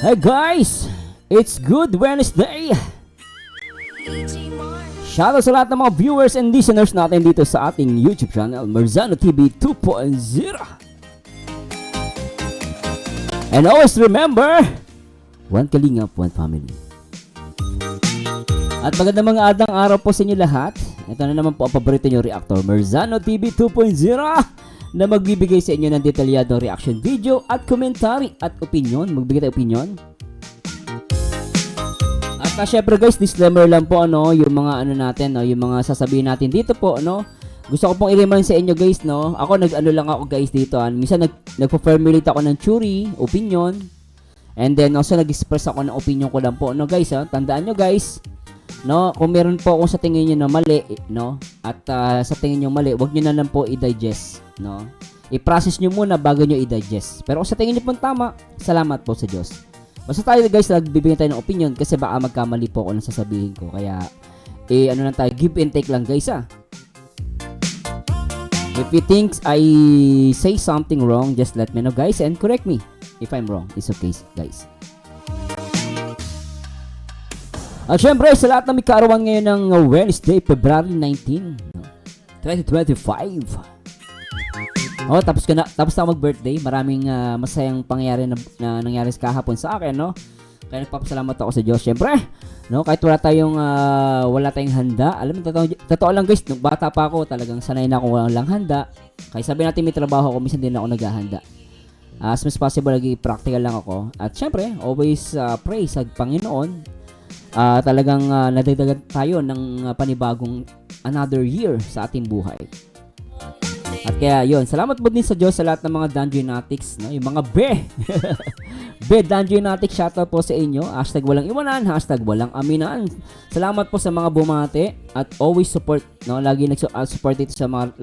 Hey guys! It's Good Wednesday! Shoutout sa lahat ng mga viewers and listeners natin dito sa ating YouTube channel, Marzano TV 2.0. And always remember, one Kalingap, one family. At magandang mga adang araw po sa inyo lahat. Ito na naman po ang paborito nyo reactor, Marzano TV 2.0, na magbibigay sa inyo ng detalyadong reaction video at commentary at opinion. Magbigay tayo opinion. At syempre guys, disclaimer lang po yung mga natin, yung mga sasabihin natin dito po, Gusto ko pong i-remind sa inyo guys, Ako lang ako guys dito, Minsan nagpo-formulate ako ng theory, opinion. And then also nag-express ako ng opinion ko lang po, guys, Tandaan nyo guys, kung meron po kung sa tingin niyo na mali, At sa tingin niyo mali, wag niyo na lang po i-digest, I-process niyo muna bago niyo i-digest. Pero kung sa tingin niyo po tama, salamat po sa Diyos. Basta tayo guys, nagbibigyan tayo ng opinion kasi baka magkamali po ako ng sasabihin ko. Kaya, lang tayo, give and take lang guys, If you think I say something wrong, just let me know guys and correct me. If I'm wrong, it's okay guys. At syempre, sa lahat na may kaarawan ngayon ng Wednesday, February 19, 2025. Tapos na mag-birthday. Maraming masayang pangyayari na nangyari kahapon sa akin, Kaya nagpapasalamat ako sa Diyos. Syempre, kahit wala tayong handa. Alam mo, totoo lang guys, nung bata pa ako, talagang sanay na ako walang handa. Kaya sabi natin may trabaho ako, minsan din ako naghahanda. As much as possible, lagi practical lang ako. At syempre, always pray sa Panginoon. Talagang nadagdagan tayo ng panibagong another year sa ating buhay. At kaya yun, salamat po din sa Diyos sa lahat ng mga Dungeonatics, yung mga Dungeonatics, shoutout po sa inyo. # walang iwanan, # walang aminan. Salamat po sa mga bumate at always support, lagi nag-support dito sa mga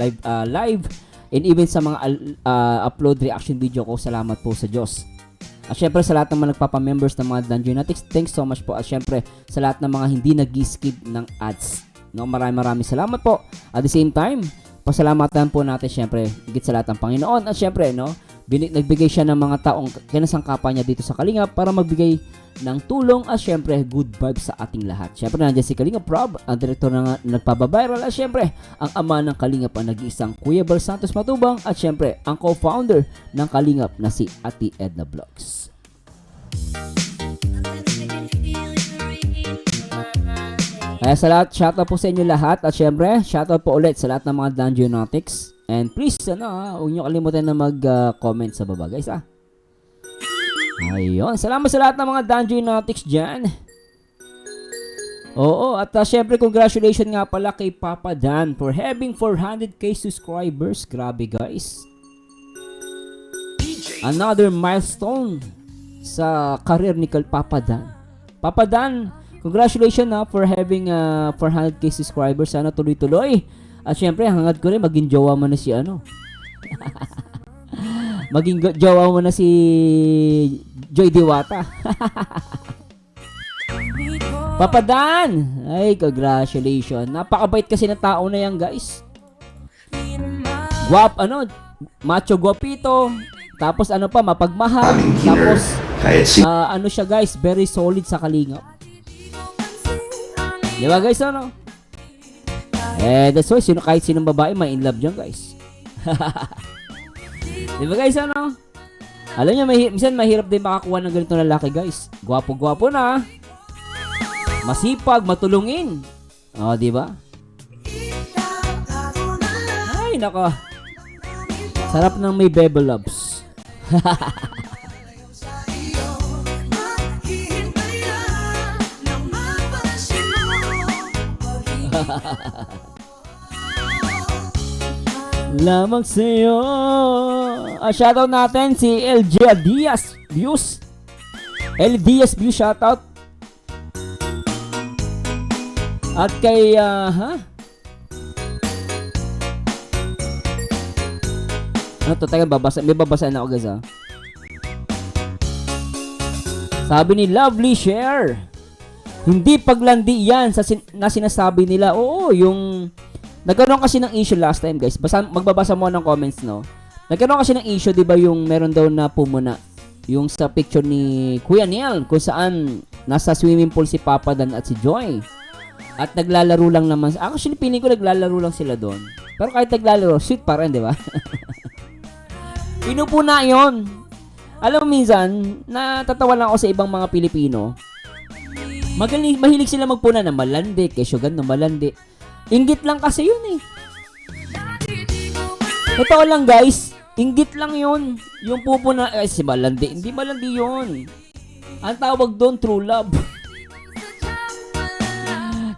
live and even sa mga upload reaction video ko. Salamat po sa Diyos. At syempre sa lahat ng mga nagpapa-members ng mga Dungeonatics, thanks so much po. At syempre sa lahat ng mga hindi nag-skip ng ads, maraming salamat po. At the same time, pasalamatan po natin syempre higit sa lahat ng Panginoon. At syempre nagbigay siya ng mga taong kinasangkapan niya dito sa Kalingap para magbigay ng tulong at syempre good vibes sa ating lahat. Syempre nandiyan si Kalingap Rob, ang direktor na nagpababiral, at syempre ang ama ng Kalingap, ang nag-iisang Kuya Bal Santos Matubang, at syempre ang co-founder ng Kalingap na si Ate Edna Vlogs. Kaya sa lahat, shoutout po sa inyo lahat. At syempre, shoutout po ulit sa lahat ng mga Dungeonatics. And please, huwag nyo kalimutan na mag-comment sa baba, guys, Ayun, salamat sa lahat ng mga Dungeonatics dyan. Oo, at syempre, congratulations nga pala kay Papa Dan for having 400k subscribers. Grabe, guys. Another milestone sa career ni Papa Dan. Papa Dan, congratulations for having 400k subscribers. Sana tuloy-tuloy. At syempre, hangad ko rin maging jowa mo na si maging jowa mo na si Joy Diwata. Papa Dan! Ay, congratulations. Napakabait kasi na tao na yan, guys. Macho guapito. Tapos mapagmahal. Tapos, siya guys, very solid sa Kalingap. Diba guys, that's why kahit sinong babae may in love dyan guys. Diba guys, alam nyo, minsan mahirap din makakuha ng ganitong lalaki guys. Gwapo-gwapo na, masipag, matulungin. Diba? Ay, nako, sarap ng may bebe loves. Lamang sa'yo. Shoutout natin si LJ Diaz Views. L Diaz Views, shoutout. At kay may babasa na ako guys, Sabi ni Lovely Share, hindi paglandi yan na sinasabi nila. Oo, yung nagkaroon kasi ng issue last time, guys. Magbabasa mo ng comments, Nagkaroon kasi ng issue, 'di ba, yung meron daw na pumuna yung sa picture ni Kuya Neil kung saan nasa swimming pool si Papa Dan at si Joy. At naglalaro lang naman. Actually, piling ko naglalaro lang sila doon. Pero kahit naglalaro, sweet pa rin, di ba? Pinupuna yon. Alam mo, minsan, natatawa lang ako sa ibang mga Pilipino. Mahilig sila magpuna na malandi, kesyo gano'n, malandi. Inggit lang kasi yun eh. Totoo lang guys, inggit lang yun. Yung pupuna, si malandi, hindi malandi yun. Ang tawag doon, true love.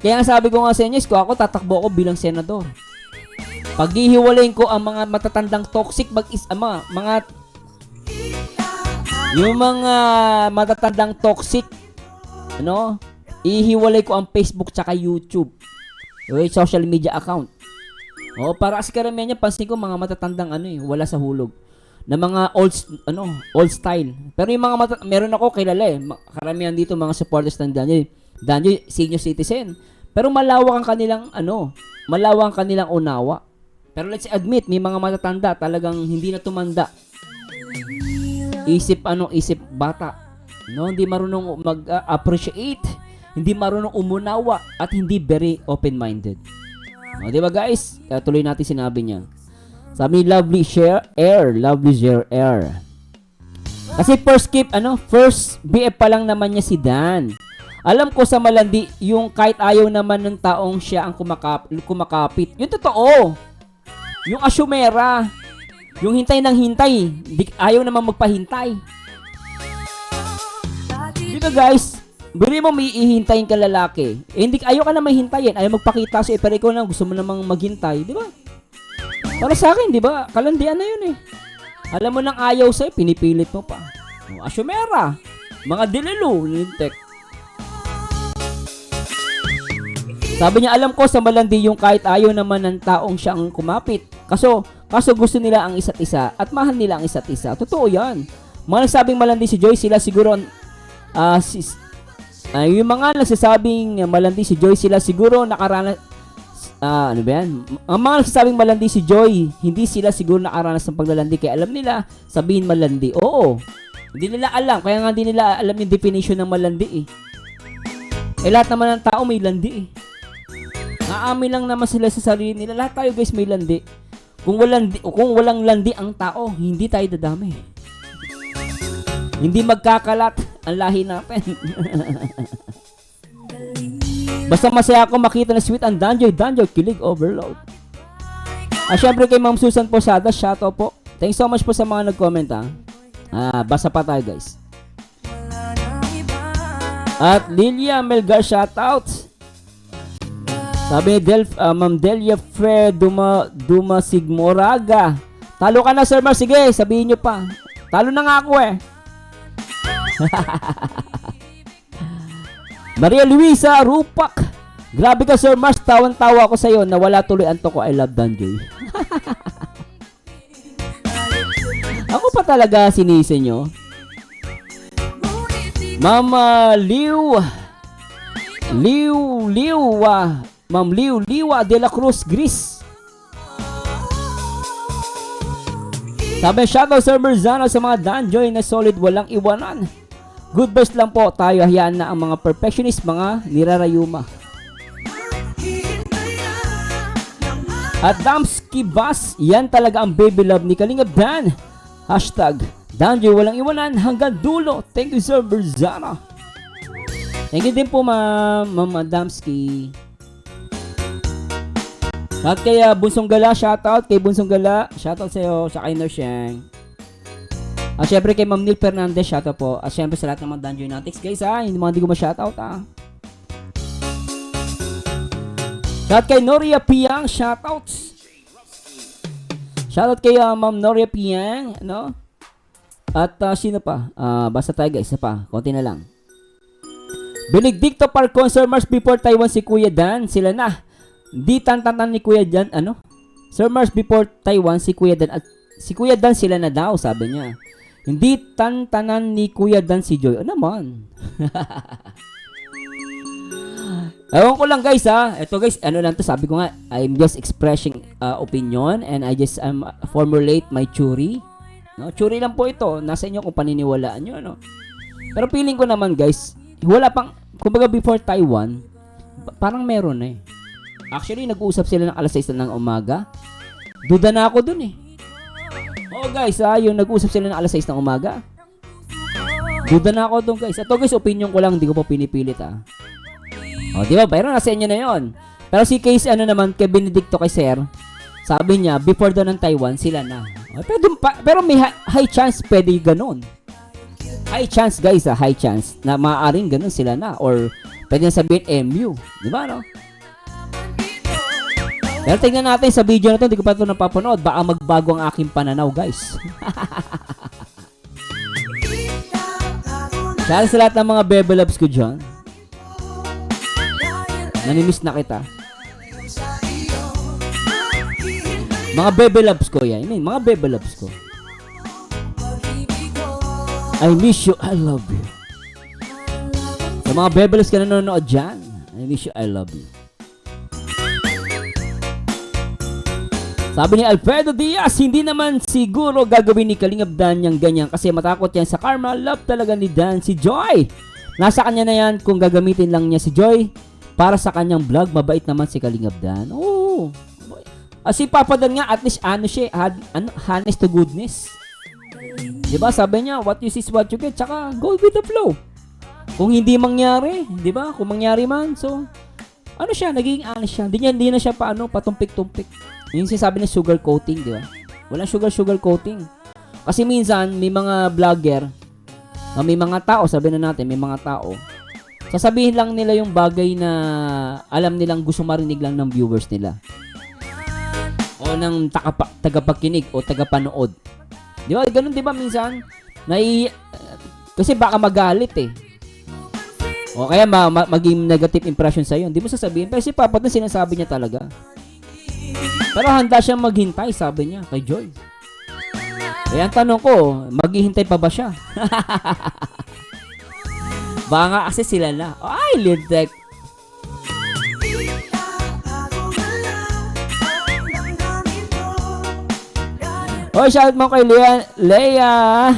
Kaya sabi ko nga sa inyo, kung ako tatakbo ako bilang senador. Paghihiwalayin ko ang mga matatandang toxic yung mga matatandang toxic, ihiwalay ko ang Facebook tsaka YouTube. Yung social media account. Para kasi karamihan niya, pansin ko mga matatandang wala sa hulog. Na mga old style. Pero yung mga meron ako kilala karamihan dito mga supporters ng Daniel, senior citizen. Pero malawak ang kanilang unawa. Pero let's admit, may mga matatanda talagang hindi na tumanda. Isip bata. Hindi marunong mag-appreciate, hindi marunong umunawa, at hindi very open-minded. Di ba guys? Tuloy natin sinabi niya. Sabi ni Lovely Share Air. Kasi first BF pa lang naman niya si Dan. Alam ko sa malandi, yung kahit ayaw naman ng taong siya ang kumakapit. Yung totoo. Yung asyumera. Yung hintay ng hintay. Ayaw naman magpahintay. Dito guys, bili mo may ihintayin ka lalaki. Hindi ayaw ka na may hintayin. Ayaw magpakita sa'yo, pero ikaw lang gusto mo namang maghintay. Di ba? Para sa akin, di ba? Kalandian na yun eh. Alam mo nang ayaw sa'yo, pinipilit mo pa. Asyumera. Mga dililo. Lintek. Sabi niya, alam ko sa malandi yung kahit ayaw naman ng taong siyang kumapit. Kaso gusto nila ang isa't isa at mahal nila ang isa't isa. Totoo yan. Mga nagsabing malandi si Joy, sila siguro yung mga nagsasabing malandi si Joy, sila siguro nakaranas ano ba yan? Ang mga nagsasabing malandi si Joy, hindi sila siguro nakaranas ng paglalandi kaya alam nila sabihin malandi. Oo. Hindi nila alam, kaya nga hindi nila alam yung definition ng malandi lahat naman ng tao may landi Naamin lang naman sila sa sarili nila. Lahat tayo guys may landi. Kung walang landi ang tao, hindi tayo dadami. Hindi magkakalat ang lahi natin. Basta masaya ako makita na sweet ang Danjoy, kilig overload. Syempre kay Ma'am Susan Posada, shoutout po. Thanks so much po sa mga nag-comment basa pa tayo guys. At Lilia Melgar, shoutout. Sabi ni Ma'am Delia Fair Duma Sigmoraga. Talo ka na Sir Mars, sige sabihin nyo pa. Talo na nga ako Maria Luisa Rupak. Grabe ka Sir Mars, tawan-tawa ako sa'yo. Nawala tuloy anto ko, I love Danjoy. Ako pa talaga sinisi nyo. Mama Ma'am Liwa de la Cruz Gris. Sabi, shoutout Sir Merzano sa mga Danjoy na solid, walang iwanan. Good best lang po tayo, hayaan na ang mga perfectionist, mga nirarayuma. At Damski Bas, yan talaga ang baby love ni Kalingap Dan. Hashtag Danjoy walang iwanan hanggang dulo. Thank you Sir Merzano. Thank you din po Ma'am Damski. At kay Bunsong Gala, shoutout kay Bunsong Gala, shoutout sa iyo, sa kay Nersheng. At syempre kay Ma'am Neil Fernandez, shoutout po. At syempre sa lahat ng mga Danjoy Natics guys hindi ko ma-shoutout Shoutout kay Noria Piang, shoutout. Shoutout kay Ma'am Noria Piang, At sino pa? Basta tayo guys, isa pa, konti na lang. Benedicto Parcon, Sir Mars before Taiwan si Kuya Dan, sila na. Di tantanan ni Kuya Dan, Sir Mars before Taiwan si Kuya Dan at si Kuya Dan sila na daw, sabi niya. Hindi tantanan ni Kuya Dan si Joy. Naman. Ewan ko lang guys Ito guys, lang to, sabi ko nga, I'm just expressing opinion and I just formulate my theory. No? Theory lang po ito. Nasa inyo kung paniniwalaan nyo. No? Pero feeling ko naman guys, wala pang, kumbaga before Taiwan, parang meron eh. Actually, nag-uusap sila ng alas 6 ng umaga. Duda na ako dun eh. Oo guys, yung nag-uusap sila ng alas 6 ng umaga. Duda na ako dun guys. Ito guys, opinion ko lang, hindi ko pa pinipilit O, di ba? Pero nasa inyo na yon. Pero si case naman, kay Benedicto kay Sir, sabi niya, before daw ng Taiwan, sila na. Pero may high chance pwede ganun. High chance guys, high chance na maaaring ganun sila na. Or pwede na sabihin MU. Di ba, no? Pero tingnan natin sa video na to, hindi ko pa ito napapanood. Baka magbago ang aking pananaw guys. Dahil sa lahat ng mga Bebe Loves ko dyan, nanimiss na kita. Mga Bebe Loves ko yan. Mga Bebe Loves ko. I miss you, I love you. Sa mga Bebe Loves ka nanonood dyan, I miss you, I love you. Sabi ni Alfredo Diaz, hindi naman siguro gagawin ni Kalingap Dan yung ganyan kasi matakot yan sa karma. Love talaga ni Dan si Joy. Nasa kanya na yan kung gagamitin lang niya si Joy para sa kanyang vlog. Mabait naman si Kalingap Dan. Oo. Si Papa Dan nga, at least honest to goodness. Diba? Sabi niya, what you see is what you get. Tsaka, go with the flow. Kung hindi mangyari, diba? Kung mangyari man, so, siya, naging honest siya. Hindi na siya patumpik-tumpik. Yung sinasabi na sugar coating, di ba? Walang sugar coating. Kasi minsan, may mga vlogger, may mga tao, sabi na natin, may mga tao, sasabihin lang nila yung bagay na alam nilang gusto marinig lang ng viewers nila. O ng tagapakinig o tagapanood. Di ba? Ganun, di ba, minsan? Kasi baka magalit eh. O kaya maging negative impression sa'yo. Hindi mo sasabihin. Pero si Papa na sinasabi niya talaga. Pero handa siyang maghintay, sabi niya, kay Joy. Kaya ang tanong ko, maghihintay pa ba siya? Baka nga kasi sila na. Ay, Lintek. Shout mo kay Leia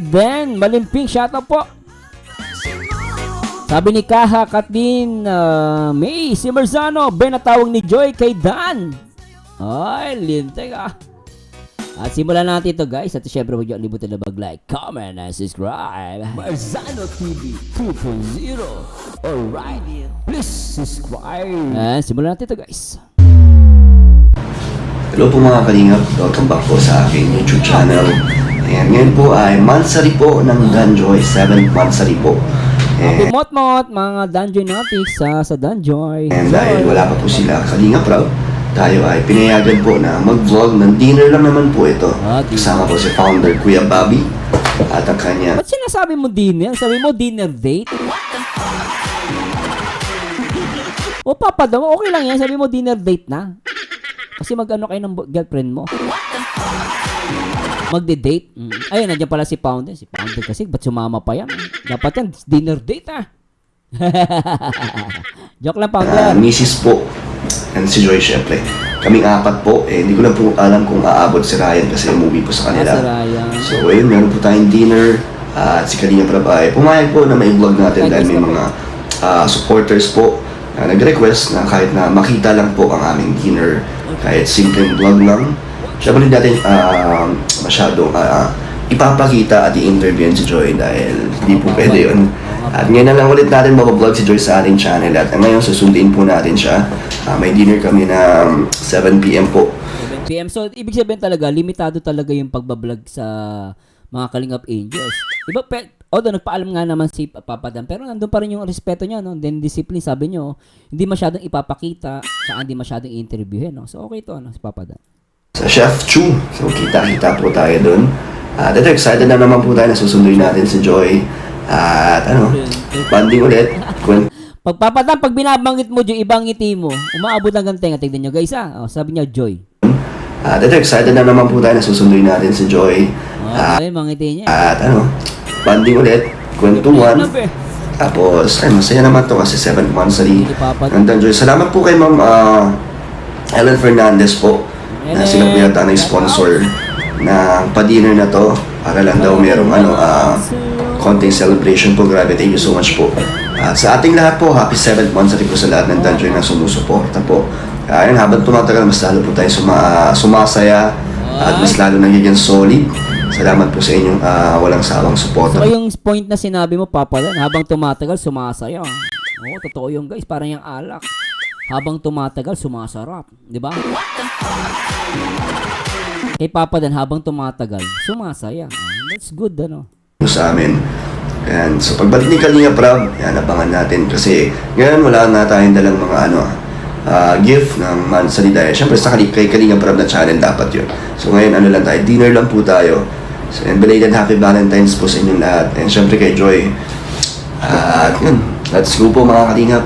Den, Malimping, shout out po. Sabi ni Kaha Katin May, si Marzano, benatawag ni Joy kay Dan. Ay, lintek At simulan natin ito guys. At syempre huwag niyo kalimutan na mag-like, comment, and subscribe. Marzano TV 2.0. Alright, please subscribe. And simulan natin ito guys. Hello po mga kalingap, welcome back po sa aking YouTube channel. And ngayon po ay mansari po ng Danjoy, 7th mansari po. Happy Mot-Mot, mga Danjoy Natics sa Danjoy. And dahil wala pa po sila Kalingap Raw, tayo ay pinayagan po na mag-vlog ng dinner lang naman po ito. Kasama po si founder Kuya Bobby at ang kanya. Ba't sinasabi mo dinner? Sabi mo dinner date? O Papa daw, okay lang yan. Sabi mo dinner date na. Kasi mag-ano kayo ng girlfriend mo. Magde-date. Ayun, nandiyan pala si Founder. Si Founder kasi, ba't sumama pa yan? Dapat yan, dinner date Joke lang, Founder. Mrs. po, and si Joy syempre. Kaming apat po, hindi ko lang po alam kung aabot si Ryan kasi umuwi po sa kanila. Si Ryan. So, ayun, meron po tayong dinner. At si Kalingap Rab ay pumayag po na may vlog natin dahil may mga supporters po na nag-request na kahit na makita lang po ang aming dinner. Kahit simpleng vlog lang. Siyempre natin masyadong ipapakita at i-interview si Joy dahil hindi po pwede yun. At ngayon na lang ulit natin mabablog si Joy sa ating channel at ngayon susundin po natin siya. May dinner kami na 7 PM po. 7 PM. So, ibig sabihin talaga, limitado talaga yung pagbablog sa mga Kalingap Angels. Diba, although nagpaalam nga naman si Papa Dan, pero nandun pa rin yung respeto niya, no? Then discipline, sabi niyo, hindi masyadong ipapakita, saka hindi masyadong i-interviewin, no? So, okay to, no? Si Papa Dan. Sa Chef Chu. So, kita-kita po tayo dun. At ito, excited na naman po tayo na susunduin natin si Joy. At banding ulit. Pagpapadam, pag binabanggit mo, Joy, ibang ngiti mo. Umaabot ng gantenga. Tignan nyo, guys, sabi niya, Joy. At ito, excited na naman po tayo na susunduin natin si Joy. Okay, mga ngiti niya. At banding ulit. Kwentuhan. Tapos, masaya naman to kasi 7th monthsary ng Danjoy. Salamat po kay Ma'am Ellen Fernandez po. Na sila po yata na sponsor ng pa-dinner na to. Para lang daw merong konting celebration po. Grabe, thank you so much po. At sa ating lahat po, happy 7th month po sa lahat ng Danjoy na sumusuporta po. Ayun, habang tumatagal, mas lalo po tayo sumasaya at mas lalo nagiging solid. Salamat po sa inyong walang sawang suporta. So yung point na sinabi mo, Papa Dan, habang tumatagal, sumasaya. Oo, totoo yung guys, parang yung alak. Habang tumatagal, sumasarap. Di ba? Kay Papa Dan, habang tumatagal, sumasaya. That's good, ano? Sa amin. And so pagbalik ni Kalinga Prab, yan, abangan natin kasi ngayon wala na tayong dalang mga gift ng monthly dahil syempre sa kay Kalinga Prab na channel dapat yun. So ngayon lang tayo, dinner lang po tayo. So, and belated happy Valentine's po sa inyong lahat. And syempre kay Joy. At yun, let's go po mga Kalingap.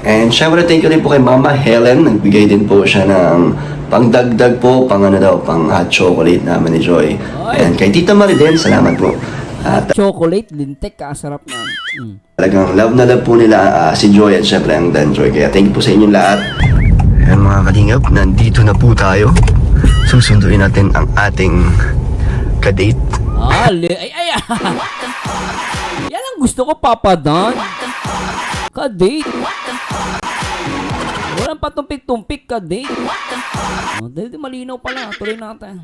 And syempre thank you rin po kay Mama Helen. Nagbigay din po siya ng pangdagdag po, pang hot chocolate naman ni Joy. And kay Tita Marie din, salamat po. At Chocolate, lintek, kasarap na. talagang love na love po nila si Joy at syempre ang Danjoy. Kaya thank you po sa inyong lahat. Ayan mga Kalingap, nandito na po tayo. Susunduin natin ang ating kadate. Ay. Yan ang gusto ko, Papa Dan. Ka-date. Walang patumpik-tumpik, ka-date. Dahil malinaw pala, tuloy natin.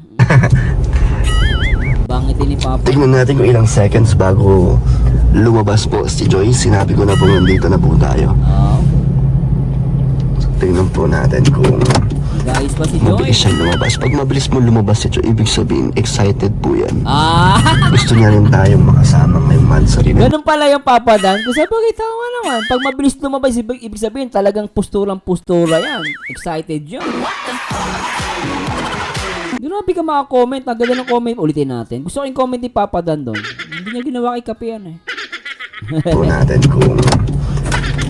Bangitin ni Papa. Tignan natin kung ilang seconds bago lumabas po si Joy. Sinabi ko na po nandito na po tayo. So, tignan po natin kung Guys pa si Joy. mabilis siya lumabas. Pag mabilis mo lumabas si Joy, ibig sabihin excited po yan. Gusto niya rin tayong makasama ngayong monthsary na. Ganun pala yung Papa Dan. Kasi bagay tama naman. Pag mabilis lumabas, ibig sabihin talagang posturang-postura yan. Excited yun. Grabe ka maka-comment. Ang ganda ng comment. Ulitin natin. Gusto ko yung comment ni Papa Dan doon. Hindi niya ginawa kay Kape yan eh. Po natin kung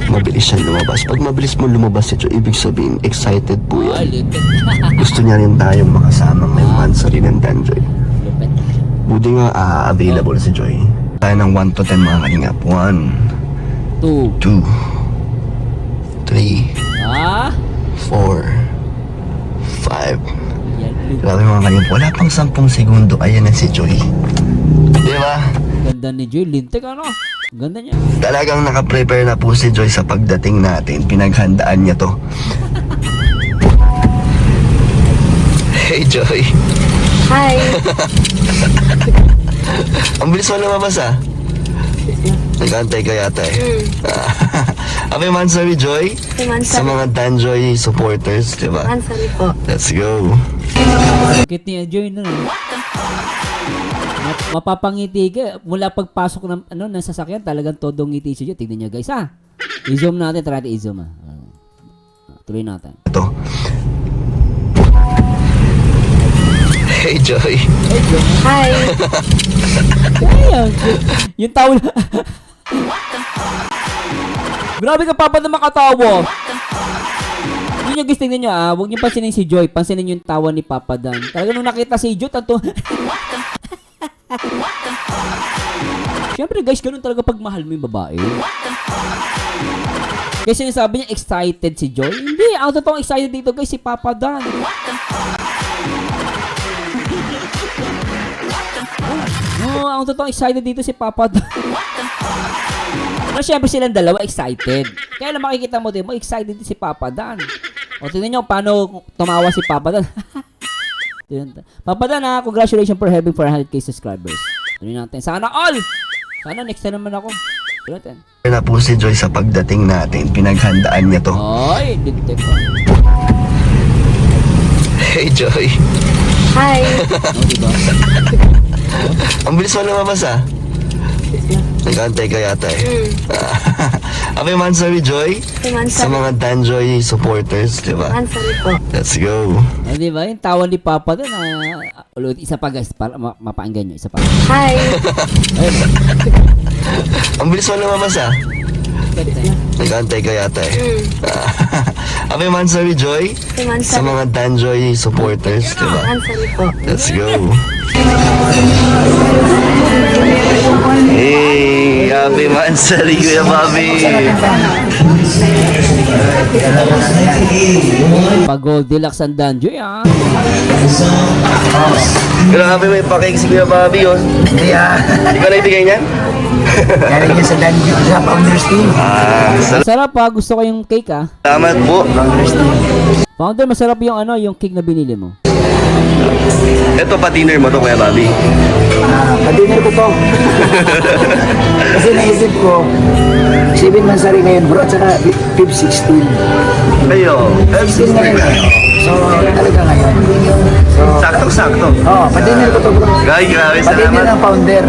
mabilis siya lumabas. Pag mabilis mo lumabas si Joy, ibig sabihin excited po yan. Lupit. Gusto niya rin tayong makasama ngayong monthsary ng Danjoy. Lupit. Buti nga available si Joy. Tayo ng 1 to 10 mga Kalingap. 1, 2. 2, 3, 4, 5. Yan. Grabe mga Kalingap, wala pang 10 segundo. Ayan na si Joy. Di ba? Ganda ni Joy. Lintek ano? Ganda niya. Talagang nakaprepare na po si Joy sa pagdating natin. Pinaghandaan niya to. Hey Joy. Hi. Ang bilis mo lumabas Nag-antay ka yata Happy monthsary Joy. Happy monthsary. Sa mga Danjoy supporters, di ba? Mansari po. Let's go. Sakit niya Joy na. Mapapangiti ka. Mula pagpasok ng sasakyan, talagang todong ngiti siya. Tignan niyo guys I-zoom natin. Try natin i-zoom tuloy natin. Ito. Hey Joy. Hey Joy. Hi. Ayan. Yung tawag. Grabe ka Papa na makatawa. Yun yung guys, tingnan nyo huwag nyo pansinin si Joy. Pansinin nyo yung tawa ni Papa Dan. Talaga nung nakita si Joy, tanto. Siyempre guys, ganun talaga pag mahal mo yung babae. Kasi sinasabi niya excited si Joy. Hindi, ang totoong excited dito guys si Papa Dan. Ang totoong excited dito si Papa Dan. Pero syempre silang dalawa excited. Kaya lang makikita mo din, excited si Papa Dan. O tingnan nyo paano tumawa si Papa Dan. Papa Dan congratulations for having 400k subscribers. Tuloy natin. Sana all! Sana next time naman ako. Tuloy natin. Na po si Joy sa pagdating natin. Pinaghandaan niya to. Ay, dito ko. Hey Joy. Hi. Diba? Ang bilis mo lumabas Nag-antay ka yata Happy monthsary Joy. Happy Sa Mansari. mga Danjoy supporters, di ba? Mansari po. Let's go. Diba? Yung tawa ni Papa Dan ulit, isa pa guys, para mapaanggan nyo. Isa pa. Hi. Ayun. Ang bilis mo lumabas Nag-antay ka yata Happy monthsary Joy. Happy Sa Mansari. mga Danjoy supporters, di ba? Mansari po. Let's go. Hey, happy Mansari, Kuya Bobby. Pag Goldilocks ang Danjoy, ah. Grabe, may pakik si Kuya Bobby, oh. Kaya, Di ka naibigay niyan? galing niya sa dungeon sa Founders Team. Masarap, ah. Gusto ko yung cake, ah. Salamat po. Founders Team. Founder, masarap yung ano, yung cake na binili mo. Ito pa dinner mo to, Kuya Bobby. Pa-dinner ko to. Kasi naisip ko, 7 Mansari ngayon bro, at saka 5-16. Ayo, 16 ngayon. So, talaga ngayon. So, sakto-sakto. pa-dinner ko to bro. Grabe, Pa-dinner salamat. ng founder.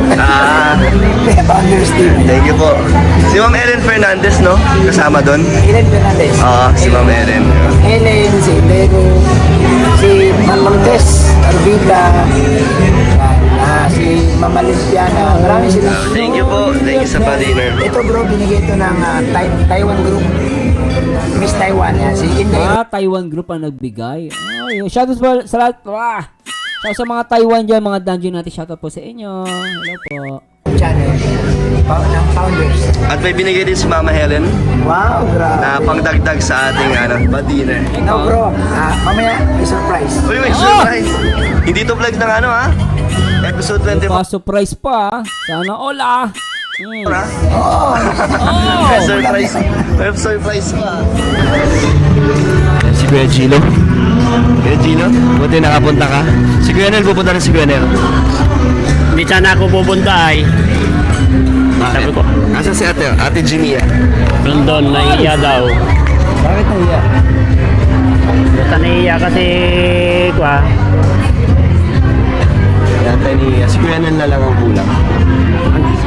Founders Team. Thank you po. Si Ma'am Ellen Fernandez, no? Kasama doon? Ellen Fernandez. Si Ma'am Ellen. Ellen, si Lego, si Mamaltes, Arbita, si Mama Lesbiana. Marami sila. Thank you po. Thank you sa pa-dinner. Ito bro, binigay ito ng Taiwan group. Miss Taiwan yan, si Inday. Taiwan group ang nagbigay. Ay, shoutout po sa lahat. Shoutout sa mga Taiwan dyan, mga dungeon natin. Shoutout po sa inyo. Hello po. Channel ng Founders. At may binigay din si Mama Helen Wow, grabe. na pangdagdag sa ating pa-dinner. No bro, mamaya may surprise. Uy, may surprise! Hindi to vlog ng episode 24. Pa-surprise pa, ah. Sana all, ah. Ha? May surprise. May surprise pa. Si Kuya Gino. Kuya Gino, buti nakapunta ka. Si Kuya Nel, pupunta rin si Kuya Nel. Hindi sana ako pupunta ay. Sabi ko, Asa si Ate Ginia? London, naiiya daw. Bakit nahiya? Basta naiiya kasi, Si Kuya Nel na lang ang kulang.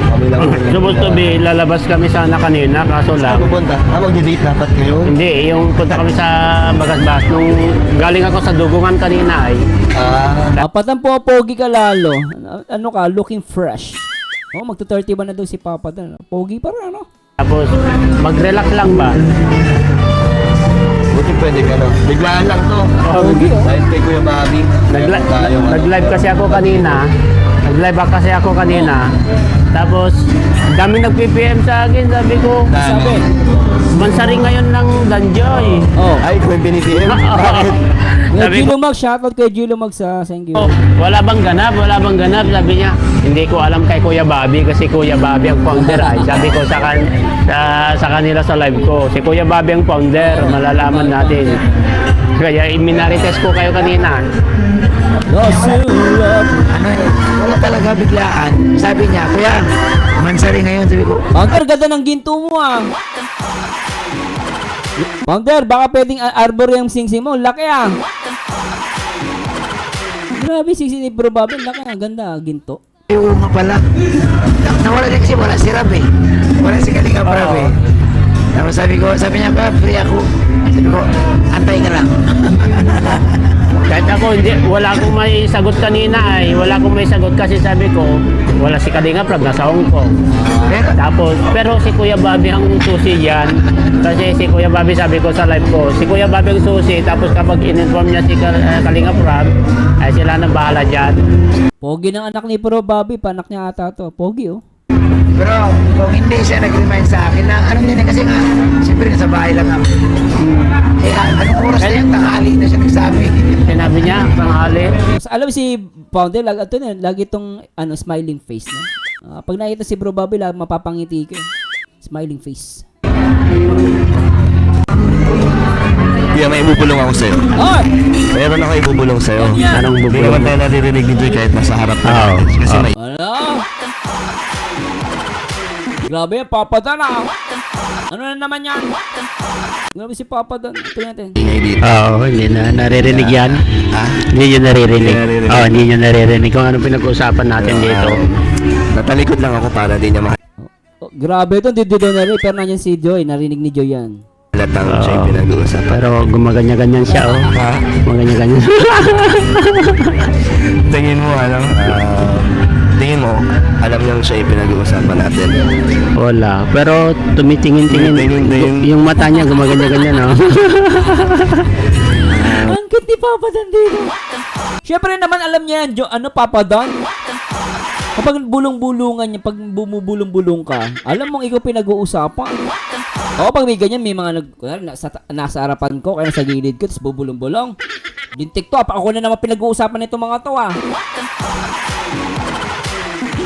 Kami lang ang kulang. supposed to be, lalabas kami sana kanina, kaso lang. Pupunta? Mag-date dapat kayo? Hindi, yung punta kami sa Bagasbas. Nung galing ako sa dugungan kanina ay, Papatan po, pogi ka lalo. Ano ka, looking fresh. Oh, magto-31 na daw si Papa Dan. Pogi pa rin, ano? tapos mag-relax lang ba? Buti pwede ka no? Biglaan lang to. Pogi, oh. Dahil kay Kuya Bobby. Nag-live kasi ako kanina. Tapos, dami nag-PPM sa akin. Sabi ko, Sabi, Mansari ngayon ng Danjoy. oh. Ay, kung binibigyan. Bakit? Kay Sabi ko, Gilumag, shoutout kay Gilumag sa thank you. oh, wala bang ganap? Sabi niya, hindi ko alam kay Kuya Bobby kasi Kuya Bobby ang founder ay. Sabi ko sa kanila sa live ko, si Kuya Bobby ang founder, malalaman natin. Kaya iminarites ko kayo kanina. Ano wala talaga biglaan. Sabi niya, kuya, Mansari ngayon. Sabi ko, Founder, ganda ng ginto mo, ah. Founder, baka pwedeng arbor yung sing-sing mo. Laki, ah. Grabe, sing-sing ni Bro Bobby. Laki, ah. Ganda, ginto. oo nga pala. Nawala din kasi wala si Rab eh. Wala si Kalinga Rab eh. Tapos sabi niya, ba, free ako. Sabi ko, antay ka lang. Kahit ako, wala akong may sagot kanina ay. Wala akong may sagot kasi sabi ko, wala si Kalinga Prab, nasa Hong Kong. Pero si Kuya Bobby ang susi dyan. Kasi si Kuya Bobby, sabi ko sa live ko, si Kuya Bobby ang susi. Tapos kapag in-inform niya si Kalinga Prab, ay sila na bahala dyan. Pogi ng anak ni Bro Bobby. Panak niya ata to. Pogi, oh. Bro, kung hindi siya nag-remind sa akin na ano din kasi nga, siyempre nasa bahay lang ako. Eh, anong oras na yung tanghali na siya nagsabi? Sinabi niya, panghali. Alam mo si Founder, lagi itong smiling face, no? Pag nakita si Bro Bobby, mapapangiti ka. Smiling face. Kuya, may ibubulong ako sa'yo. Oh! Mayroon ako ibubulong sa'yo. Anong Hindi bubulong? naman tayo naririnig dito kahit nasa harap na. Kasi may Ano? Grabe, Papa Dan, ah. Ano na naman yan? Grabe si Papa Dan. Ito natin. ingay dito. Oo, hindi na naririnig yan. Hindi nyo naririnig. Oo, hindi nyo naririnig kung ano pinag-uusapan natin dito. Natalikod lang ako para di niya Oh, grabe ito, hindi doon narinig. Pero nandiyan si Joy. Narinig ni Joy yan. makalatang siya yung pinag-uusapan. Pero gumaganya-ganyan siya, oh. Gumaganya-ganyan. Tingin mo, tingin mo, alam niyang siya yung pinag-uusapan natin. Wala. Pero tumitingin-tingin. Tingin. Yung mata niya gumaganya-ganyan, oh. Ang cute ni Papa Dan dito. Siyempre naman alam niya yan, Papa Dan. Kapag bulong-bulungan niya, pag bumubulong-bulong ka, alam mong ikaw pinag-uusapan. Oo, pag may ganyan, may mga nasa harapan ko, kaya nasa gilid ko, tapos bubulong-bulong. Dintik to, ako na naman pinag-uusapan nito mga to, ah.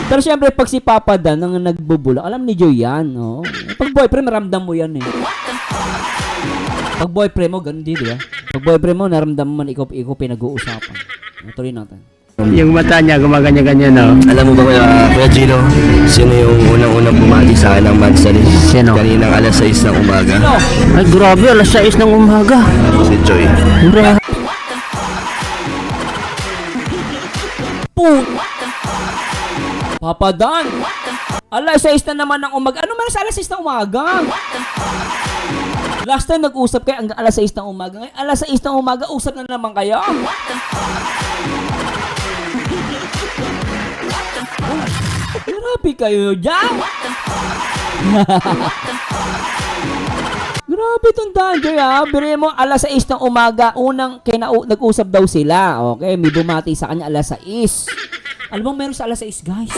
Pero syempre, pag si Papa Dan ang nagbubulong, alam ni Joy yan, no? Pag boyfriend, maramdam mo yan, eh. Pag boyfriend mo, ganun din, di ba? Pag boyfriend mo, naramdam mo man ikaw pinag-uusapan. Tuloy natin. Yung mata niya, gumaganya-ganyan, no? Alam mo ba, Kuya Gino, sino yung unang-unang bumati sa akin ng Mansari? Sino? Kaninang alas 6 ng umaga. Sino? Ay, grabe, alas 6 ng umaga. Si Joy. Grabe. Papa Dan! Alas 6 na naman ng umaga. Ano man sa alas 6 ng umaga? Last time nag-usap kayo hanggang alas 6 ng umaga. Ngayon, alas 6 ng umaga, usap na naman kayo. Grabe kayo dyan! Grabe itong Danjoy, ha? Bire mo, alas 6 ng umaga, unang nag-usap daw sila. Okay, may bumati sa kanya alas 6. Alam mo, meron sa alas 6, guys.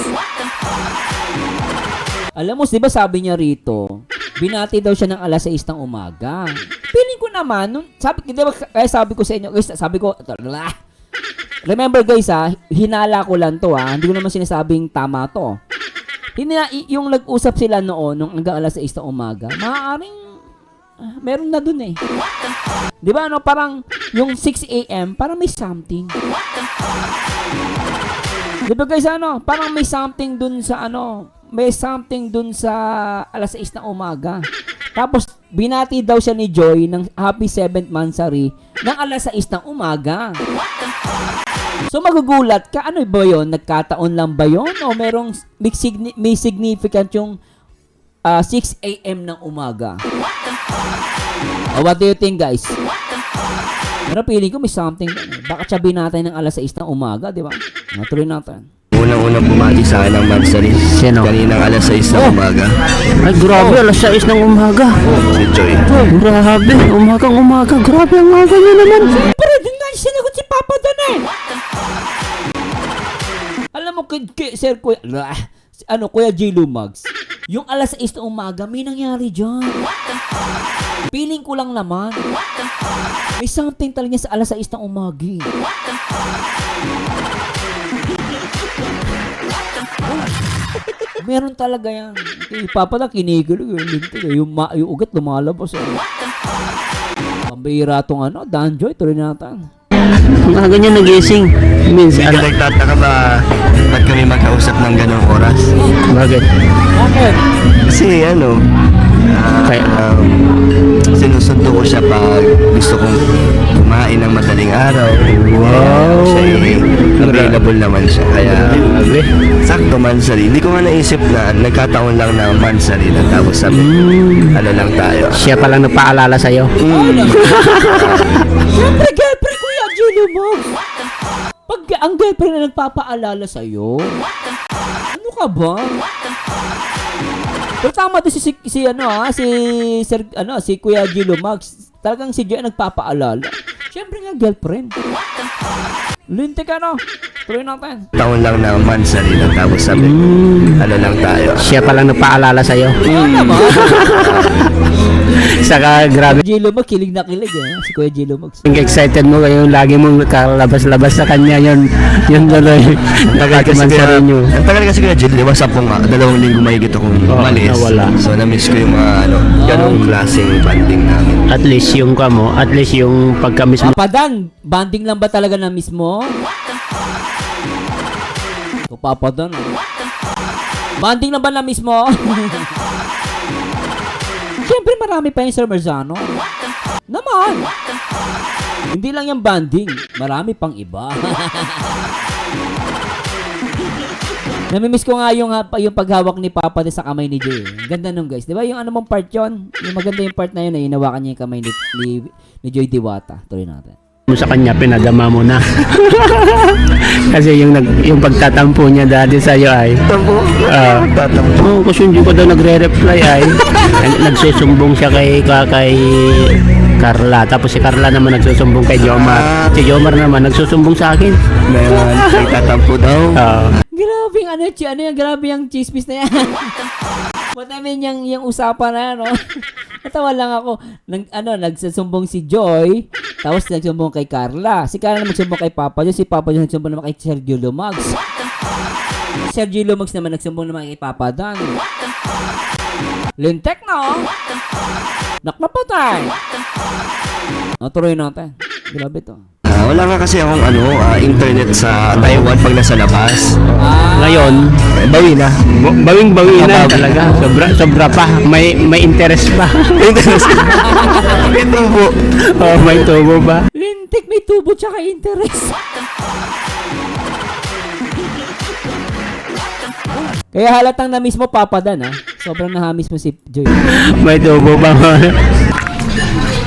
Alam mo, di ba sabi niya rito, binati daw siya ng alas 6 ng umaga. Feeling ko naman, di ba, kaya sabi ko sa inyo, guys, remember guys, ha, hinala ko lang to, ha. Hindi ko naman sinasabing tama to. Yung nag-usap sila noon, nung hanggang alas 6 ng umaga, maaaring, meron na dun eh. Di ba, ano, parang, yung 6 a.m., parang may something. Di ba guys, ano, parang may something dun sa, may something dun sa alas 6 ng umaga. Tapos, binati daw siya ni Joy ng happy 7th monthsary ng alas 6 ng umaga. So, magugulat ka, ano ba yun? Nagkataon lang ba yun? O merong may significant yung 6 a.m. ng umaga? What do you think, guys? Pero feeling ko may something. Bakit siya binatay ng alas 6 ng umaga, di ba? Natuloy natin. Unang-unang bumati sa akin ng Mansari. Sino? Kaninang alas 6 ng umaga. Ay, grabe, alas 6 ng umaga. Si Joy. Grabe, umagang-umaga. Grabe ang umaga niya naman. Pero din nga sinagot si Papa Dan eh. Alam mo, Sir Kuya J. Lumags, yung alas 6 ng umaga, may nangyari dyan. Feeling ko lang naman. May something talaga sa alas 6 ng umaga. Meron talaga yan. Papa Dan, kinikilig. Yung ugat lumalabas. Pambihira tong Danjoy, tuloy natin. Mga ganyan nagising. Means, Hindi ka nagtataka ba ba't kami magkausap ng ganong oras? Bakit? Bakit? Kasi sinusundo ko siya pag gusto kong kumain ng madaling araw. Wow! Available naman siya. Kaya Grabe. sakto Mansari. Hindi ko nga naisip na nagkataon lang na Mansari na tapos sabi, ano lang tayo. Siya palang nagpaalala sa'yo. Siyempre, girlfriend Kuya J. Lumags. Pag ang girlfriend na nagpapaalala sa'yo, ano ka ba? Pero tama to si Kuya J. Lumags. Talagang si Joy nagpapaalala. Siyempre nga, girlfriend. Lintik tuloy natin. Taon lang na Mansari na tapos sabi, ano lang tayo. Siya palang nagpaalala sa'yo. Oo naman. Saka grabe. J. Lumags, kilig na kilig si Kuya J. Lumags. Excited mo kayo, lagi mong kalabas-labas sa kanya yun tuloy. Nakatimansarin nyo. Ang tagal kasi kaya Jill, di ba? 2 linggo mahigit akong umalis. nawala. So na-miss ko yung mga ganong klaseng banding namin. At least yung pagka-miss mo. Papa Dan, banding lang ba talaga na mismo? So, Papa Dan, banding lang ba na mismo? Siyempre marami pa yung Sir Marzano. Naman. Hindi lang yung banding, marami pang iba. Namimiss ko nga yung paghawak ni Papa din sa kamay ni Joy. Ganda nung guys. Di ba yung mong part yun? Yung maganda yung part na yun, hinawakan niya yung kamay ni Joy Diwata. Tuloy natin. Sa kanya, pinadama mo na. Kasi yung pagtatampo niya dati sa'yo ay... Tampo? Tatampo. kasi hindi ko daw nagre-reply ay... nagsusumbong siya kay Carla. Tapos si Carla naman nagsusumbong kay Jomar. Si Jomar naman nagsusumbong sa akin. Ngayon, nagtatampo daw. Grabe grabe yung chismis na yan. What I mean, yung usapan na yan, no? Natawa lang ako. Nagsusumbong si Joy, tapos nagsumbong kay Carla. Si Carla nagsumbong kay Papa Joy, si Papa Joy nagsumbong naman kay Sergio Lumags. Sergio Lumags naman nagsumbong naman kay Papa Dan. Lintek na, naknapatay. Tuloy natin. Grabe to. Wala nga kasi akong internet sa Taiwan pag nasa labas. Ngayon, Bawi na. bawing-bawi na talaga. Sobra pa. May interest pa. Ito po. Oh, may tubo ba? Lintik, may tubo tsaka interest. Kaya halatang na mismo Papa Dan, ha? Sobrang nahamis mo si Joy. May tubo ba?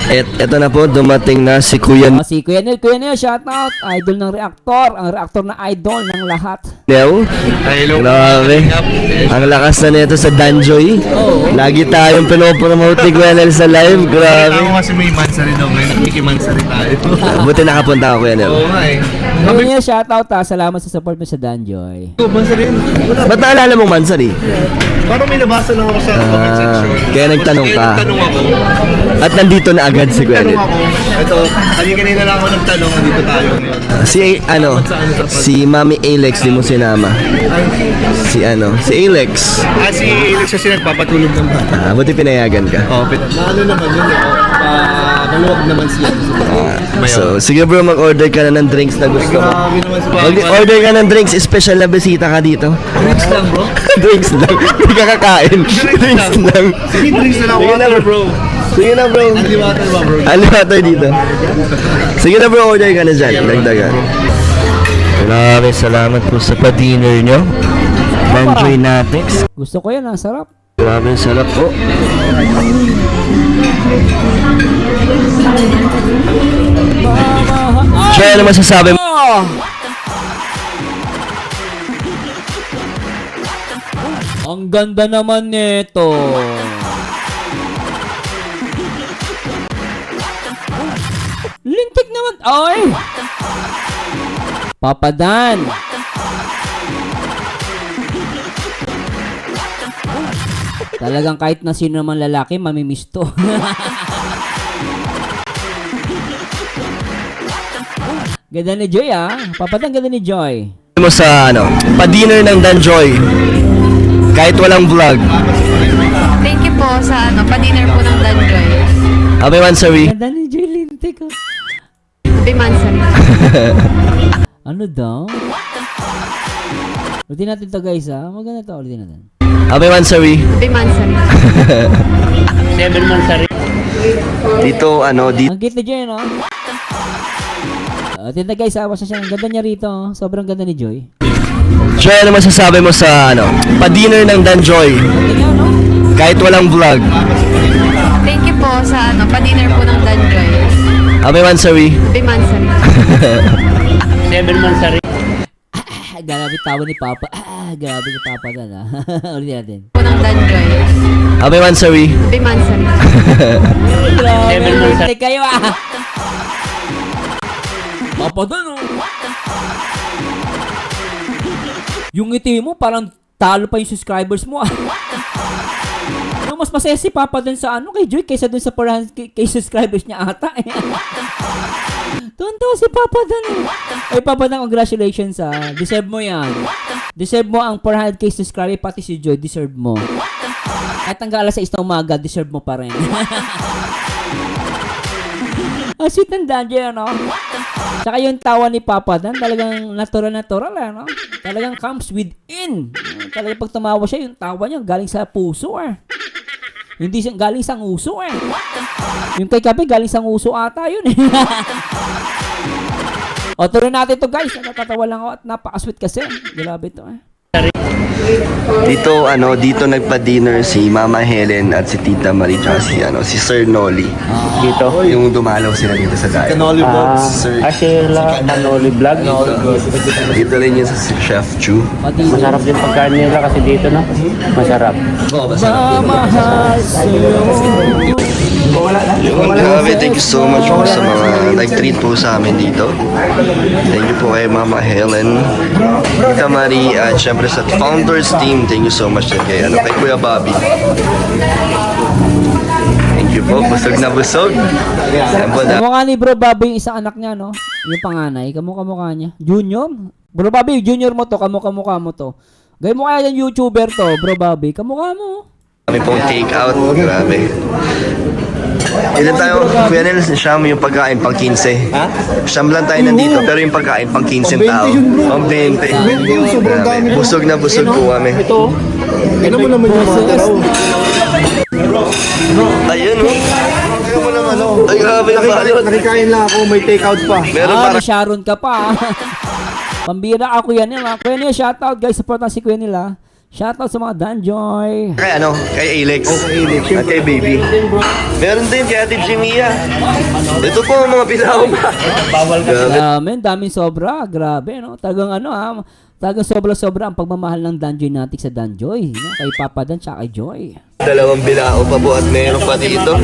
Ito na po, dumating na si Kuya Si Kuya Nel, shout out. Idol ng reactor. Ang reactor na idol ng lahat. Nel. Grabe. Ang lakas na nito sa Danjoy. Lagi tayong pinopromote ni Kuya Nel sa live. Grabe. Ako kasi may mansa rin ako ngayon. Nakikimansa rin tayo. Buti nakapunta ako, Kuya Nel. Oo nga eh. Kuya Nel, shout out, ha. Salamat sa support mo sa Danjoy. Mansa rin. Ba't naalala mong Mansari? Parang may nabasa lang ako sa comment section. Kaya nagtanong ka. Nagtanong ako. At nandito na agad si Kuya Nel. Nagtanong ako. Ito, kanina lang ako nagtanong. Nandito tayo ngayon. Si Mami Alex, di mo sinama. Si Alex. Si Alex kasi nagpapatulog ng bata. Buti pinayagan ka. Ano naman yun eh. Maluwag naman siya. So, sige bro, mag-order ka na ng drinks na gusto mo. Grabe naman si Papa. Mag-order ka ng drinks, special na bisita ka dito. Drinks lang bro. Drinks lang. Hindi ka kakain. Drinks lang. Sige, drinks na lang. Sige na, Water bro. Sige na bro. Hindi water ba bro? Ano ba tayo dito? Sige na bro, order ka na dyan. Dagdagan. Maraming salamat po sa pa-dinner nyo. Enjoy natin. Gusto ko yan, ang sarap. Maraming sarap po. Siya, ano masasabi mo? Ang ganda naman nito. Lintik naman. Ay! Papa Dan. Talagang kahit na sino naman lalaki, mamimiss to. Ganda ni Joy, ah. Papa Dan, ganda ni Joy. Mo sa pa-dinner ng Danjoy. Kahit walang vlog. Thank you po sa pa-dinner po ng Danjoy. Happy Mansari. Ganda ni Joy, lintik, oh. Happy Mansari. Ano daw? Ulitin natin to, guys, ha. Maganda to, ulitin natin. Happy Mansari. Happy Mansari. 7 months sa rin. Dito, dito. Ang cute ni Joy, no? Ulitin na, guys, ha. Basta siya. Ang ganda niya rito, oh. Sobrang ganda ni Joy. Siya, ano masasabi mo sa, pa-dinner ng Danjoy. Ganda niya, no? Kahit walang vlog. Thank you po sa pa-dinner po ng Danjoy. Happy Mansari. Happy Mansari. 7 months sa rin. Grabe tawa ni Papa. Grabe ni Papa Dan, ha. Ulitin natin. Po ng Danjoy. Happy Mansari. Happy Mansari. Grabe, Seven months, lintik kayo, ah. Papa Dan, oh. Yung ngiti mo, parang talo pa yung subscribers mo, ah. Yung mas masaya si Papa Dan sa kay Joy kaysa dun sa 400 kay subscribers niya ata, eh. Tunto si Papa Dan, eh. Ay, Papa Dan, congratulations, ah. Deserve mo yan. Deserve mo ang 400k subscriber, pati si Joy, deserve mo. Kahit hanggang alas 6 na umaga, deserve mo pa rin. Ang sweet ng Danjoy, ano? Tsaka yung tawa ni Papa Dan, talagang natural, ano? Talagang comes within. Talagang pag tumawa siya, yung tawa niya galing sa puso, eh. Hindi siya galing sa nguso, eh. Yung kay Kape, galing sa nguso ata yun, eh. O, tuloy natin to, guys. Natatawa lang ako at napaka-sweet kasi. Grabe to, eh. Dito nagpa-dinner si Mama Helen at si Tita Marie at si Sir Nolly. Dito. Yung dumalaw sila dito sa diet. Canoli vlogs, sir. Sila Manoli Vlog. Dito rin yun sa si Chef Chu. Pati Masarap din pagkain nila kasi dito, no? Masarap. mahal sa'yo. Grabe, thank you so much po sa mga nag-treat po sa amin dito. Thank you po kay Mama Helen, Tita Marie, at syempre sa Founders Team. Thank you so much din kay Kuya Bobby. Thank you po, busog na busog. Yan po na. Kamukha ni Bro Bobby yung isang anak niya, no? Yung panganay, kamukha niya. Junior? Bro Bobby, junior mo to, kamukha mo to. Gaya mo kaya yung YouTuber to, Bro Bobby, kamukha mo. Kami pong take out, grabe. Ilan tayo, Kuya Nel, siyam yung pagkain pang 15. Siyam lang tayo nandito, pero yung pagkain pang 15 tao. Pang 20. Grabe. Busog na busog po kami. Ano mo naman yung mga taraw? Ayun, oh. Ano mo naman, ano? Ay, grabe na balot. Nakikain lang ako, may take out pa. Meron Ah, parang may Sharon ka pa. Pambira ako yan nila. Kuya Nel, shoutout guys, support na si Kuya nila. Shoutout sa mga Danjoy. kay Alex. At kay Baby. Meron din kay Ate Jimia. Ito po ang mga pilaw. Grabe. Daming sobra. Grabe, no? Talagang talagang sobra-sobra ang pagmamahal ng Danjoy natin sa Danjoy. No? Kay Papa Dan tsaka kay Joy. Dalawang bilao pa po at meron pa dito.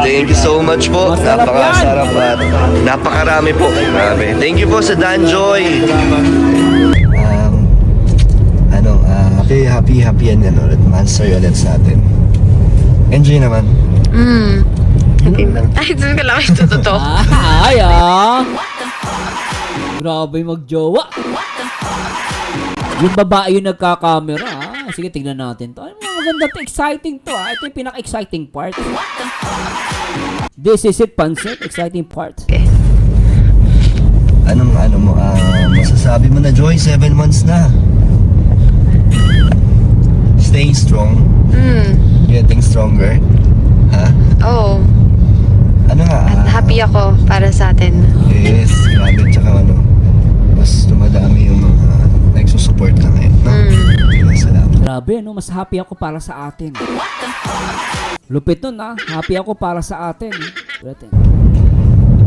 Thank you so much po. Masarap Napakasarap at napakarami po. Grabe. Thank you po sa Danjoy. Happy and ulit. Answer ulit sa atin. Enjoy naman. Ay, doon ka lang ito totoo. Grabe magjowa. Yung babae yung nagka-camera. Sige, tignan natin to. Ay, maganda to. Exciting to. Ito yung pinaka-exciting part. This is it, Pansit. Exciting part. Anong masasabi mo na, Joy? 7 months na. Staying strong. Getting stronger. Ha? Oo. Ano nga? Happy ako para sa atin. Yes, grabe. Tsaka mas dumadami yung mga nagsusupport na ngayon. No? Salamat. Grabe, no? Mas happy ako para sa atin. Lupit nun, ha? Happy ako para sa atin.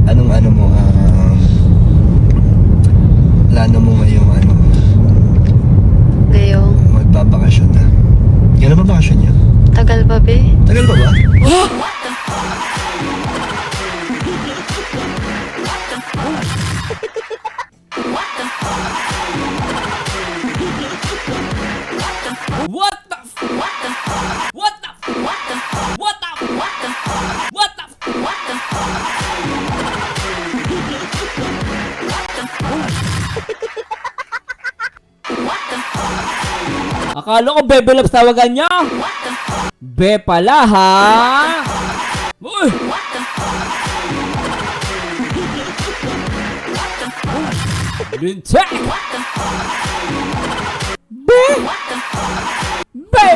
Anong plano mo ngayong Ngayong, magbabakasyon na? Kailan ba bakasyon niya? tagal pa be? Tagal pa ba? What the f- What the f- What the f- What the f- Akala ko Bebe Loves tawagan niya. Be pala ha. Uy! Lintek! Be! Be!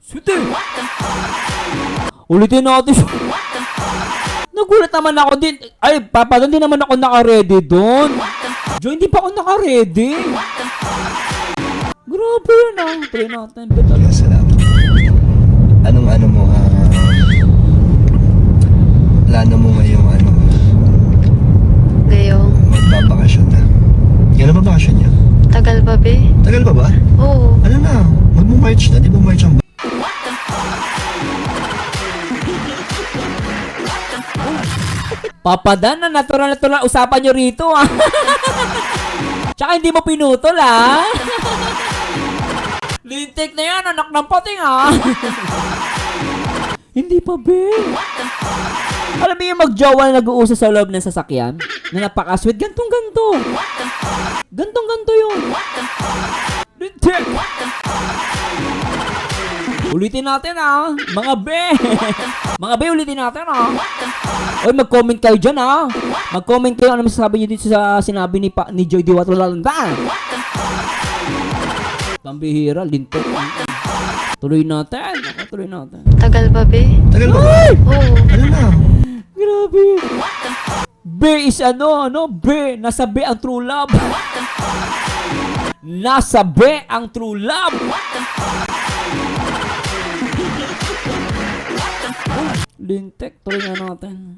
Sute! Ulitin natin. Nagulat naman ako din. Ay, Papa, doon din naman ako naka-ready doon. Jo, hindi pa ako naka-ready. Grabe yun ah. Try natin. Kaya salamat. Anong plano mo ngayong Ngayong, magbabakasyon na? Kailan ba bakasyon niya? tagal pa be? Tagal pa ba? Oo. Ano na? Mag-March na. Di ba March ang Papadan na natural usapan nyo rito ah. Tsaka hindi mo pinutol ah. Lintik na yan, anak ng pating ah. Hindi pa be. Alam mo yung magjowa na nag-uusap sa loob ng sasakyan na napaka-sweet, gantong-ganto. Gantong-ganto yun. Lintik. Ulitin natin ah, mga be. Mga be, ulitin natin ah. Oy, mag-comment kayo dyan ah. Mag-comment kayo ano masasabi nyo dito sa sinabi ni Joy Diwat Walalanda. Pambihira, lintik. Tuloy natin. Tuloy natin. Tagal pa be? Tagal pa ba? Oo. Ano na? Grabe. Be is Be. Nasa be ang true love. Nasa be ang true love. Lintek, tuloy na natin.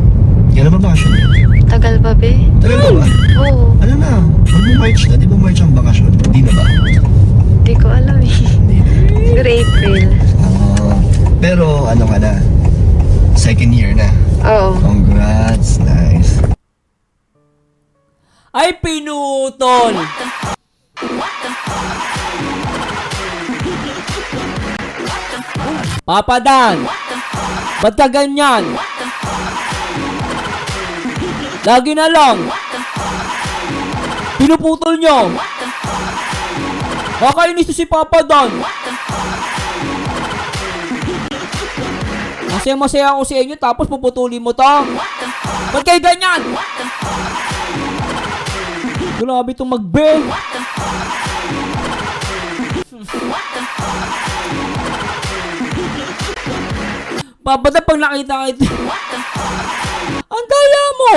Kailan ba bakasyon niya? Tagal pa be? Tagal pa ba? Oo. Ano na? Mag-March na. Di ba March ang bakasyon? Hindi na ba? Hindi ko alam eh. Hindi na. Siguro April. Pero ano ka na? Second year na. Oo. Congrats, nice. Ay, pinutol! Papa Dan, ba't ka ganyan? Lagi na lang. Pinuputol nyo. Kakainis to si Papa Dan. Masaya-masaya ako sa inyo tapos puputulin mo to. Ba't kayo ganyan? Grabe itong magbe. Babada pag nakita ka ito. Ang daya mo!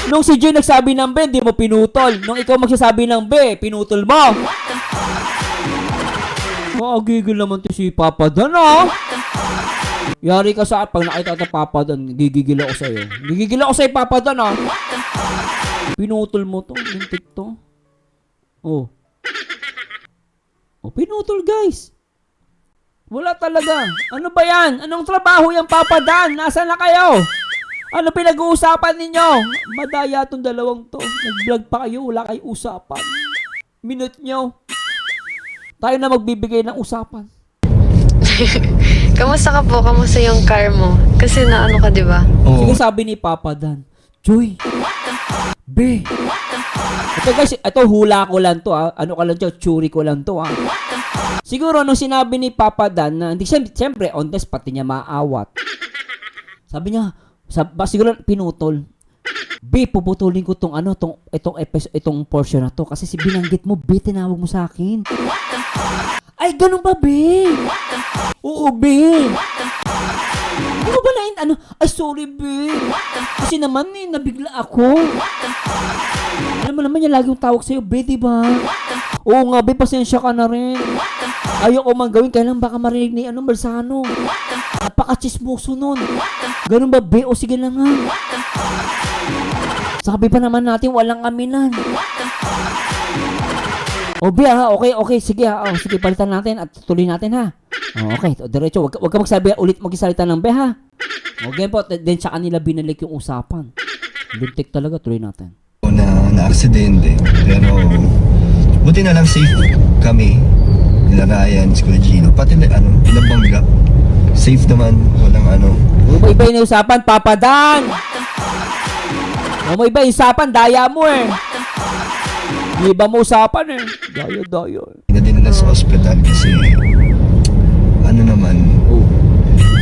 Nung si Jay nagsabi ng B, di mo pinutol. Nung ikaw magsasabi ng B, pinutol mo. Gigil naman to si Papa Dan, ah. Yari ka sa pag nakita ka Papa Dan, gigigil ako sa'yo. Gigigil ako sa'yo, Papa Dan, ah. Pinutol mo to, lintik to. Oh. Oh, pinutol, guys. Wala talaga. Ano ba yan? Anong trabaho yung Papa Dan? Nasaan na kayo? Ano pinag-uusapan ninyo? Madaya tong dalawang to. Nag-vlog pa kayo, wala kayong usapan. Minute nyo. Tayo na magbibigay ng usapan. Kamusta ka po? Kamusta yung car mo? Kasi na ano ka, di ba? Oo. Sige, sabi ni Papa Dan, Joy, B. Ito guys, ito hula ko lang to, ah. Ano ka lang to, churi ko lang to, ah. Siguro nung sinabi ni Papa Dan na hindi siyempre on the spot niya maawat. Sabi niya, siguro pinutol. B, puputulin ko tong ano, itong portion na to kasi si binanggit mo, B, tinawag mo sa akin. Ay, ganun ba, B? Oo, B. Hindi mo ba ano? Ay, sorry, B. Kasi naman, nabigla ako. Alam mo naman, yung laging tawag sa'yo, B, diba? Oo nga, B, pasensya ka na rin. Ayoko man gawin, kailan baka marinig ni Marzano. Napaka-chismoso nun. Ganun ba, B? O sige na nga. Sabi pa naman natin, walang aminan. O, B, ha? Okay, sige, ha? O, sige, palitan natin at tuloy natin, ha? O, okay, diretso. Wag ka magsabi ulit magsalita ng B, ha? O, ganyan po, then sa kanila binalik yung usapan. Lintik talaga, tuloy natin. Na aksidente, pero buti na lang safe kami. Nila Ryan, si Kuya Gino, pati na nabangga. Safe naman, walang ano. Iba yung usapan, Papa Dan! Iba yung usapan, daya mo eh. Iba mo usapan eh. Daya. Dinala sa ospital kasi ano naman,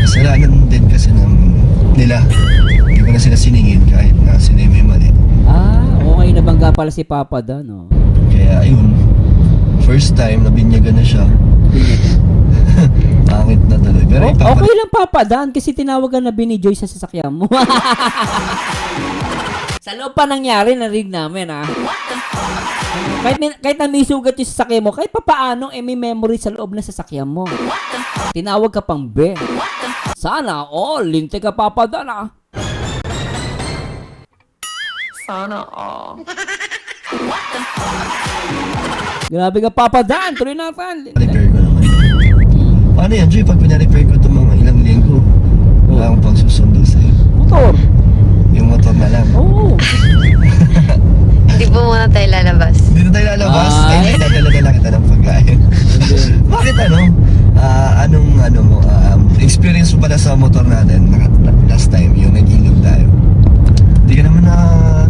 kasalanan din kasi ng nila. Hindi ko na sila siningin kahit na sila may mali. Okay, nabangga pala si Papa Dan, no? Kaya ayun, first time nabinyagan na siya. Pangit na tuloy. Pero Okay lang, Papa Dan, kasi tinawagan na Joy sa sasakyan mo. Sa loob pa nangyari, narinig namin, ha? Kahit na may sugat yung sasakyan mo, kahit papaano, may memory sa loob ng sasakyan mo. Tinawag ka pang B. Sana all, lintik ka, Papa Dan, ha? Sana all. Grabe ka, Papa Dan, tuloy natin. repair ko naman. Paano yan, Joy? Pag pina-repair ko itong mga ilang linggo, wala akong pang susundo sa'yo. Motor. Yung motor na lang. Oo. Hindi po muna tayo lalabas. Dito tayo lalabas. Ay. Ay, dadala na lang kita ng pagkain. Bakit anong mo, experience mo pala sa motor natin last time, yung nag-ilog tayo. Hindi ka naman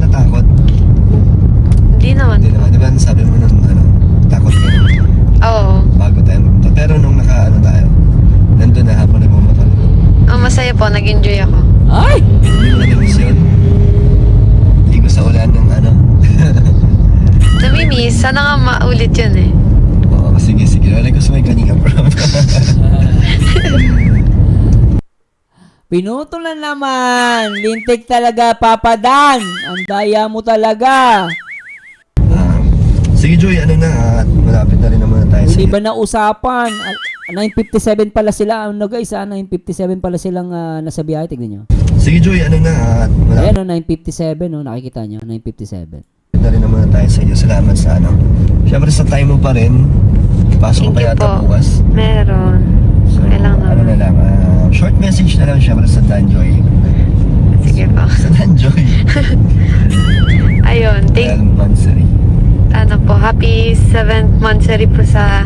natakot. Hindi naman. Hindi naman, di ba sabi mo nung takot ka naman Oo. bago tayo magpunta. Pero nung tayo, nandun na habang nagmamotor. Masaya po. Nag-enjoy ako. Ay! Hindi mo na-miss yun. Ligo sa ulan ng Namimiss. Sana nga maulit yun eh. Oo, sige. Wala ko sa may kanina, bro. Pinutol na naman. Lintik talaga, Papa Dan. Ang daya mo talaga. Sige, Joy, malapit na rin naman tayo sa Hindi ba na usapan? 9:57 pala sila. Ano guys, 9:57 pala silang nasa biyahe. Tignan nyo. Sige, Joy, malapit Ayan, 9:57. Nakikita nyo, 9:57. na rin naman tayo sa inyo. Salamat sa ano. Siyempre sa time mo pa rin. Pasok ko pa Thank you yata po. bukas. Meron. So, Kailangan ano na lang, short message na lang siyempre sa Danjoy. Sige po. Sa Danjoy. Ayun, Mansari. ano po, happy 7th monthsary po sa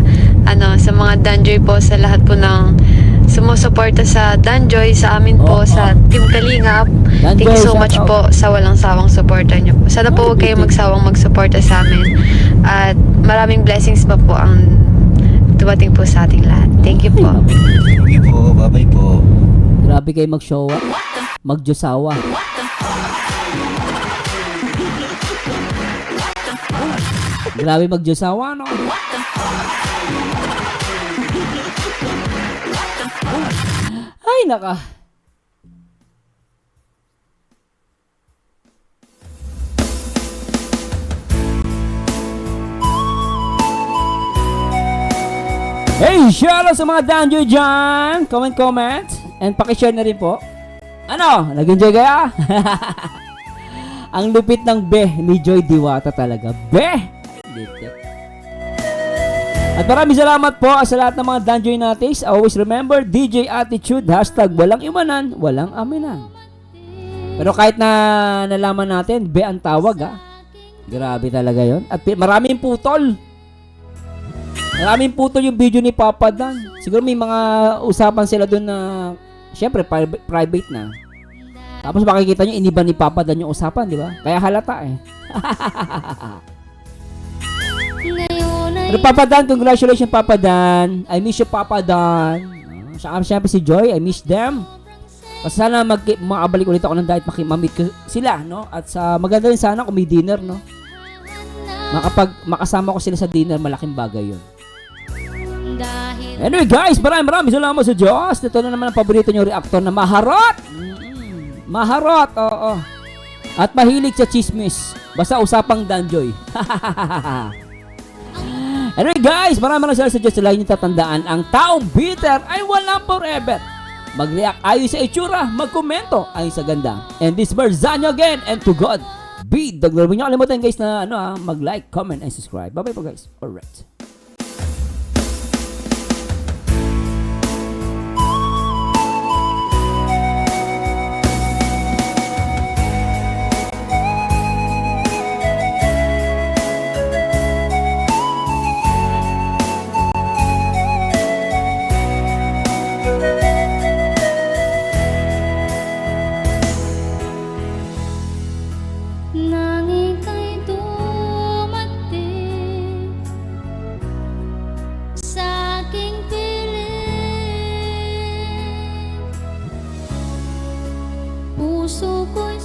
sa mga Danjoy po, sa lahat po ng sumusuporta sa Danjoy, sa amin po, sa Team Kalingap. Thank you so Danjoy, much shout out. po sa walang sawang suporta niyo po. Sana po huwag kayong magsawang magsuporta sa amin. At maraming blessings pa po ang dumating po sa ating lahat. Thank you po. Thank you po. Bye-bye po. Grabe kayo mag-showa. Mag-Diyosawa. Grabe mag-Diyosawa, no? Ay, naka. Hey, shoutout sa mga Danjoy dyan! Comment, and pakishare na rin po. Ano? Nag-enjoy kaya? Ang lupit ng be ni Joy Diwata talaga. Be! At maraming salamat po sa lahat ng mga Danjoy natis. Always remember, DJ Attitude, hashtag walang iwanan, walang aminan. Pero kahit na nalaman natin, be ang tawag ha. Grabe talaga yon. At maraming putol. Maraming putol yung video ni Papa Dan. Siguro may mga usapan sila doon na syempre private na. Tapos makikita nyo iniba ni Papa Dan yung usapan, di ba? Kaya halata eh. Pero Papa Dan, congratulations Papa Dan. I miss you Papa Dan. Siyempre si Joy, I miss them. Kasi sana makabalik ulit ako ng diet, mamit ko sila, no? At sa maganda rin sana kung may dinner, no? Makasama ko sila sa dinner, malaking bagay yun. Anyway guys, maraming salamat sa Diyos. Ito na naman ang paborito nyo reactor na maharot. Maharot, oo. At mahilig sa chismis. Basta usapang Danjoy. Anyway guys, maraming salamat sa Diyos. Lagi nyo tatandaan, ang taong bitter ay walang forever. Mag-react ayon sa itsura, magkomento ayon sa ganda. And this Berzanyo again, and to God be the glory. Huwag nyo kalimutan guys na mag-like, comment, and subscribe. Bye-bye po guys. Alright. Nang ika'y dumating sa aking piling, puso ko'y